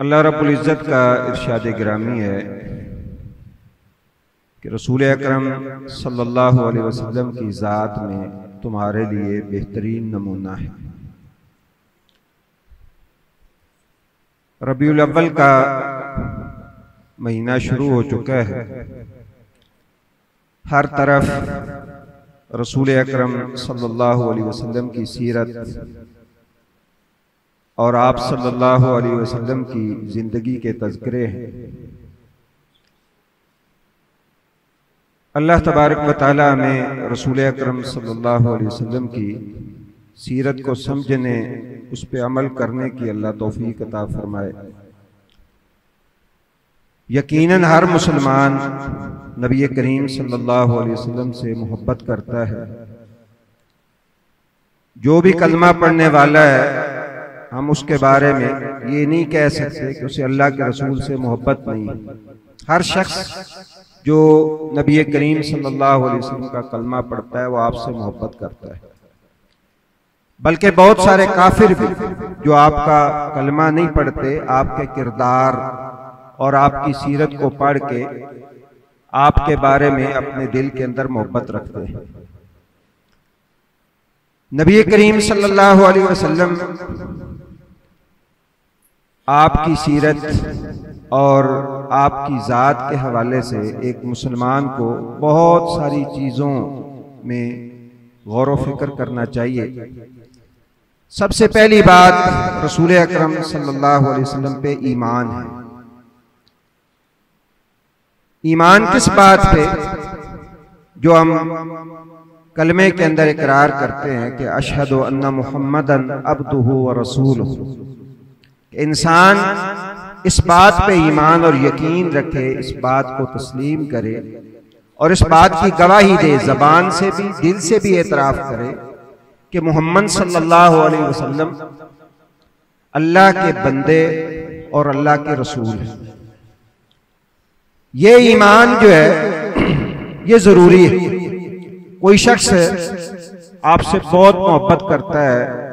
अल्लाह रब्बुल इज़्ज़त का इरशाद गिरामी है कि रसूल अकरम सल्लल्लाहु अलैहि वसल्लम की ज़ात में तुम्हारे लिए बेहतरीन नमूना है। रबीउल अव्वल का महीना शुरू हो चुका है। हर तरफ रसूल अकरम सल्लल्लाहु अलैहि वसल्लम की सीरत और आप सल्लल्लाहु अलैहि वसल्लम की ज़िंदगी के तज़किरे हैं। अल्लाह तबारक व तआला हमें रसूल अकरम सल्लल्लाहु अलैहि वसल्लम की सीरत को समझने, उस पर अमल करने की अल्लाह तौफीक अता फरमाए। यकीनन हर मुसलमान नबी करीम सल्लल्लाहु अलैहि वसल्लम से मोहब्बत करता है। जो भी कलमा पढ़ने वाला है, हम उसके बारे में ये नहीं कह सकते कि उसे अल्लाह के रसूल से मोहब्बत नहीं है। हर शख्स जो नबी करीम सल्लल्लाहु अलैहि वसल्लम का कलमा पढ़ता है वो आपसे मोहब्बत करता है। बल्कि बहुत सारे काफिर भी जो आपका कलमा नहीं पढ़ते, आपके किरदार और आपकी सीरत को पढ़ के आपके बारे में अपने दिल के अंदर मोहब्बत रखते हैं। नबी करीम सल्लल्लाहु अलैहि वसल्लम आपकी सीरत और आपकी ज़ात के हवाले से एक मुसलमान को बहुत सारी चीज़ों में गौर व फिक्र करना चाहिए। सबसे पहली बात रसूल अकरम सल्लल्लाहु अलैहि वसल्लम पे ईमान है। ईमान किस बात पे? जो हम कलमे के अंदर इकरार करते हैं कि अशहदु अन्ना मुहम्मदन अब्दुहु व रसूलुहु। इंसान इस बात पे ईमान और यकीन रखे, इस बात को तस्लीम करे और इस बात की गवाही दे, ज़बान से भी दिल से भी एतराफ़ करे कि मोहम्मद सल्लल्लाहु अलैहि वसल्लम अल्लाह के बंदे और अल्लाह के रसूल हैं। ये ईमान जो है ये ज़रूरी है। कोई शख्स आपसे बहुत मोहब्बत करता है,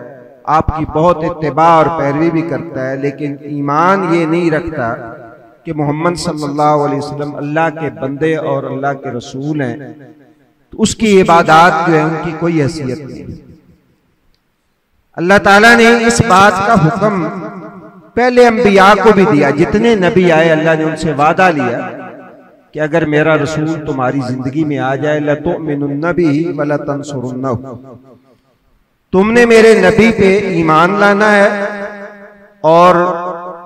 आपकी बहुत इत्तिबा और पैरवी भी करता है, लेकिन ईमान ये नहीं रखता कि मोहम्मद सल्लल्लाहु अलैहि वसल्लम अल्लाह के बंदे और अल्लाह के रसूल हैं, तो उसकी इबादत जो है उनकी कोई हैसियत नहीं। अल्लाह ताला ने इस बात का हुक्म पहले अंबिया को भी दिया। जितने नबी आए अल्लाह ने उनसे वादा लिया कि अगर मेरा रसूल तुम्हारी जिंदगी में आ जाए, लतुमिनुन्ना बिही व लतंसुरुन्नहु, तुमने मेरे नबी पे ईमान लाना है और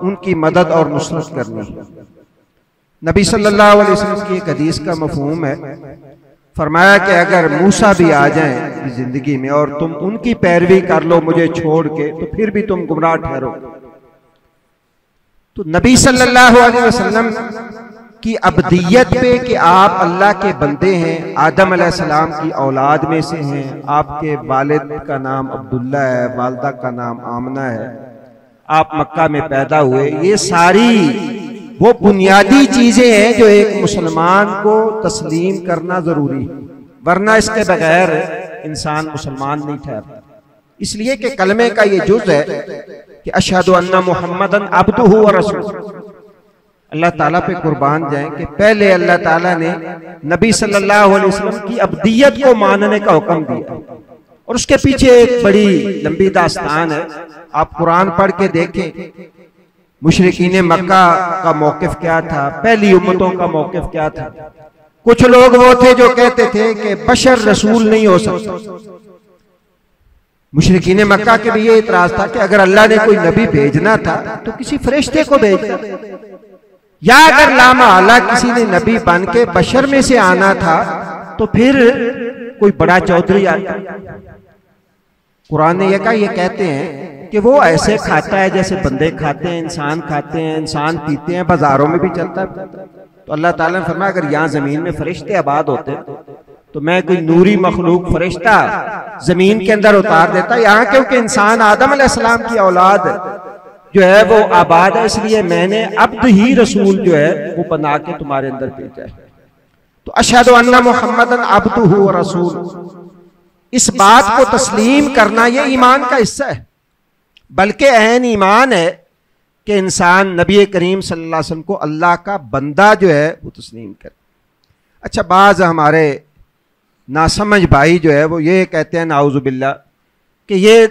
उनकी मदद और नुसरत करनी है। नबी सल्लल्लाहु अलैहि वसल्लम की एक हदीस का मफहूम है, फरमाया कि अगर मूसा भी आ जाएं जिंदगी में और तुम उनकी पैरवी कर लो मुझे छोड़ के, तो फिर भी तुम गुमराह ठहरो। तो नबी सल्लल्लाहु अलैहि वसल्लम की अब्दियत पे कि आप अल्लाह के बंदे हैं, आदम अलैहिस्सलाम की औलाद में से हैं, आपके वालिद का नाम अब्दुल्ला है, वालदा का नाम आमना है, आप मक्का में पैदा हुए, ये सारी वो बुनियादी चीजें हैं जो एक मुसलमान को तस्लीम करना जरूरी है, वरना इसके बगैर इंसान मुसलमान नहीं ठहरता। इसलिए कि कलमे का ये जुज़ है कि अशहदु अन्ना मुहम्मदन अब्दुहु व रसूलुहु। अल्लाह ताला पे कुर्बान जाएं कि पहले अल्लाह ताला ने नबी सल्लल्लाहु अलैहि वसल्लम की अब्दियत को मानने का हुक्म दिया और उसके पीछे एक बड़ी लंबी दास्तान है। आप कुरान पढ़ के देखें, मुशरिकीन मक्का का मौक़िफ़ क्या था, पहली उम्मतों का मौक़िफ़ क्या था। कुछ लोग वो थे जो कहते थे कि बशर रसूल नहीं हो सकता। मुशरिकीन मक्का के भी ये इतराज था कि अगर अल्लाह ने कोई नबी भेजना था तो किसी फरिश्ते को भेजना, या अगर लामहला किसी ने नबी बन के बशर में से आना था तो फिर कोई बड़ा चौधरी आता। कुरान ने यह कहा, ये कहते हैं कि वो ऐसे खाता है जैसे बंदे खाते हैं, इंसान खाते हैं, इंसान पीते हैं, बाजारों में भी चलता है। तो अल्लाह ताला ने फरमाया अगर यहाँ जमीन में फरिश्ते आबाद होते तो मैं कोई नूरी मखलूक फरिश्ता जमीन के अंदर उतार देता। यहाँ क्योंकि इंसान आदम अलैहिस्सलाम की औलाद जो है वो आबाद है, इसलिए मैंने अब्द ही रसूल जो है वो बना के तुम्हारे अंदर भेजा है। तो अशहदु अन्ना मुहम्मदन अब्दुहु व रसूलुहु, इस बात को तस्लीम करना ये ईमान का हिस्सा है। बल्कि ऐन ईमान है कि इंसान नबी करीम सल्लल्लाहु अलैहि वसल्लम को अल्लाह का बंदा जो है वो तस्लीम करे। अच्छा, बाज़ हमारे नासमझ भाई जो है वो ये कहते हैं नाउज़ुबिल्लाह कि ये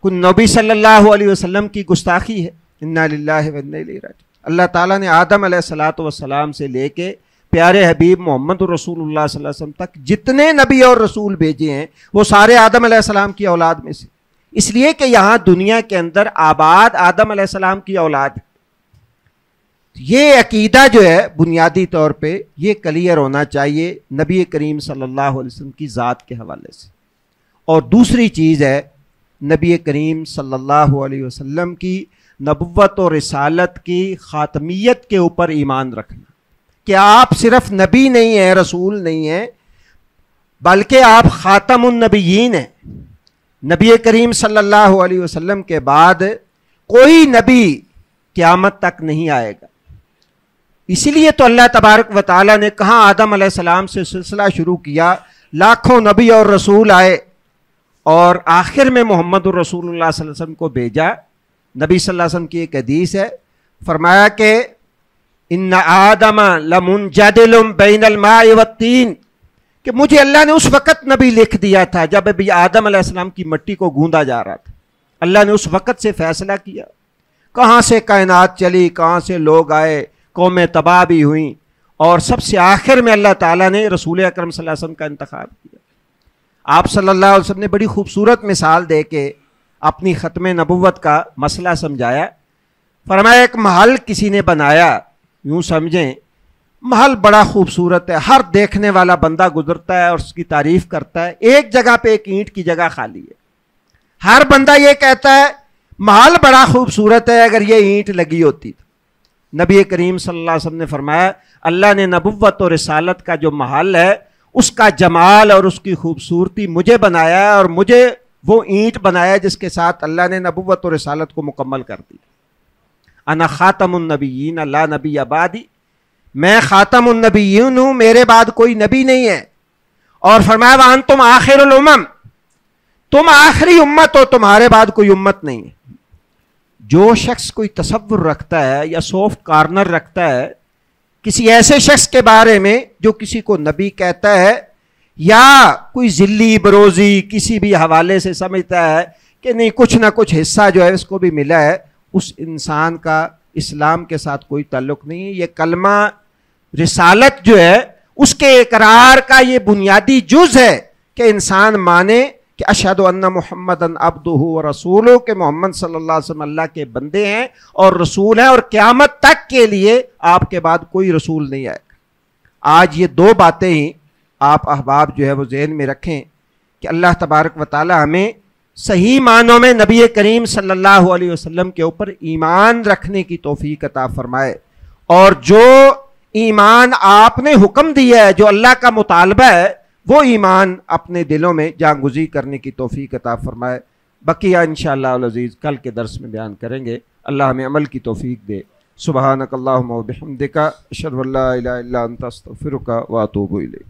कुछ नबी सल्लल्लाहु अलैहि वसल्लम की गुस्ताखी है। इन्ना लिल्लाहि व इन्ना इलैहि राजिऊन। अल्लाह ताला ने आदम अलैहिस्सलातु वस्सलाम से लेके प्यारे हबीब मोहम्मद रसूलुल्लाह सल्लल्लाहु अलैहि वसल्लम तक जितने नबी और रसूल भेजे हैं वो सारे आदम अलैहिस्सलाम की औलाद में से, इसलिए कि यहाँ दुनिया के अंदर आबाद आदम अलैहिस्सलाम की औलाद है। ये अकीदा जो है बुनियादी तौर पे ये क्लियर होना चाहिए नबी करीम सल्लल्लाहु अलैहि वसल्लम की ज़ात के हवाले से। और दूसरी चीज़ है नबी करीम सल्लल्लाहु अलैहि वसल्लम की नबुव्वत और रिसालत की ख़ातमियत के ऊपर ईमान रखना कि आप सिर्फ नबी नहीं हैं, रसूल नहीं हैं, बल्कि आप ख़ातमुन नबिय्यीन हैं। नबी करीम सल्लल्लाहु अलैहि वसल्लम के बाद कोई नबी क़यामत तक नहीं आएगा। इसीलिए तो अल्लाह तबारक व तआला ने कहाँ आदम अलैहिस्सलाम से सिलसिला शुरू किया, लाखों नबी और रसूल आए और आखिर में मोहम्मद रसूलुल्लाह सल्लल्लाहु अलैहि वसल्लम को भेजा। नबी सल्लल्लाहु अलैहि वसल्लम की एक हदीस है, फरमाया कि इन्ना आदम लमुनजदिलुम बैनल माइ वत्तीन, कि मुझे अल्लाह ने उस वक़्त नबी लिख दिया था जब अभी आदम अलैहिस्सलाम की मिट्टी को गूंदा जा रहा था। अल्लाह ने उस वक़्त से फैसला किया, कहाँ से कायनात चली, कहाँ से लोग आए, कौमें तबाह भी हुई, और सबसे आखिर में अल्लाह ताला ने रसूल अकरम सल्लल्लाहु अलैहि वसल्लम का इंतखाब किया। आप सल्लल्लाहु अलैहि वसल्लम ने बड़ी खूबसूरत मिसाल दे के अपनी ख़त्म नबुव्वत का मसला समझाया। फरमाया एक महल किसी ने बनाया, यूँ समझें महल बड़ा खूबसूरत है, हर देखने वाला बंदा गुजरता है और उसकी तारीफ़ करता है, एक जगह पे एक ईंट की जगह खाली है, हर बंदा ये कहता है महल बड़ा खूबसूरत है, अगर ये ईंट लगी होती तो। नबी करीम सल्लल्लाहु अलैहि वसल्लम ने फरमाया अल्लाह ने नबुव्वत और रिसालत का जो महल है उसका जमाल और उसकी खूबसूरती मुझे बनाया है, और मुझे वो ईंट बनाया जिसके साथ अल्लाह ने नबुव्वत और रिसालत को मुकम्मल कर दिया। अना खातमुन नबिय्यीन ला नबी अबादी, मैं खातमुन नबिय्यीन हूँ, मेरे बाद कोई नबी नहीं है। और फरमाया व अंतुम आखिरुल उम्म, तुम आखिरी उम्मत हो, तुम्हारे बाद कोई उम्मत नहीं है। जो शख्स कोई तसव्वुर रखता है या सॉफ्ट कॉर्नर रखता है किसी ऐसे शख्स के बारे में जो किसी को नबी कहता है, या कोई जिल्ली बरोजी किसी भी हवाले से समझता है कि नहीं कुछ ना कुछ हिस्सा जो है इसको भी मिला है, उस इंसान का इस्लाम के साथ कोई ताल्लुक नहीं है। ये कलमा रिसालत जो है उसके इकरार का ये बुनियादी जुज़ है कि इंसान माने कि अशहदु अन्ना मुहम्मदन अब्दुहु व रसूलुहु, के मोहम्मद सल्लल्लाहु अलैहि वसल्लम अल्लाह के बंदे हैं और रसूल हैं, और क़यामत तक के लिए आपके बाद कोई रसूल नहीं आएगा। आज ये दो बातें ही आप अहबाब जो है वो ज़हन में रखें कि अल्लाह तबारक व तआला हमें सही मानों में नबी करीम सल्लल्लाहु अलैहि वसल्लम के ऊपर ईमान रखने की तौफीक अता फरमाए, और जो ईमान आपने हुक्म दिया है, जो अल्लाह का मुतालबा है, वो ईमान अपने दिलों में जांगुज़ी करने की तौफीक अता फरमाए। बकिया इंशाअल्लाह अल अज़ीज़ कल के दर्स में बयान करेंगे। अल्लाह हमें अमल की तौफीक दे। सुब्हानक अल्लाहुम्मा व बिहम्दिका अशहदु अल्ला इलाहा इल्ला अंता अस्तगफिरुका व अतूबु इलैक।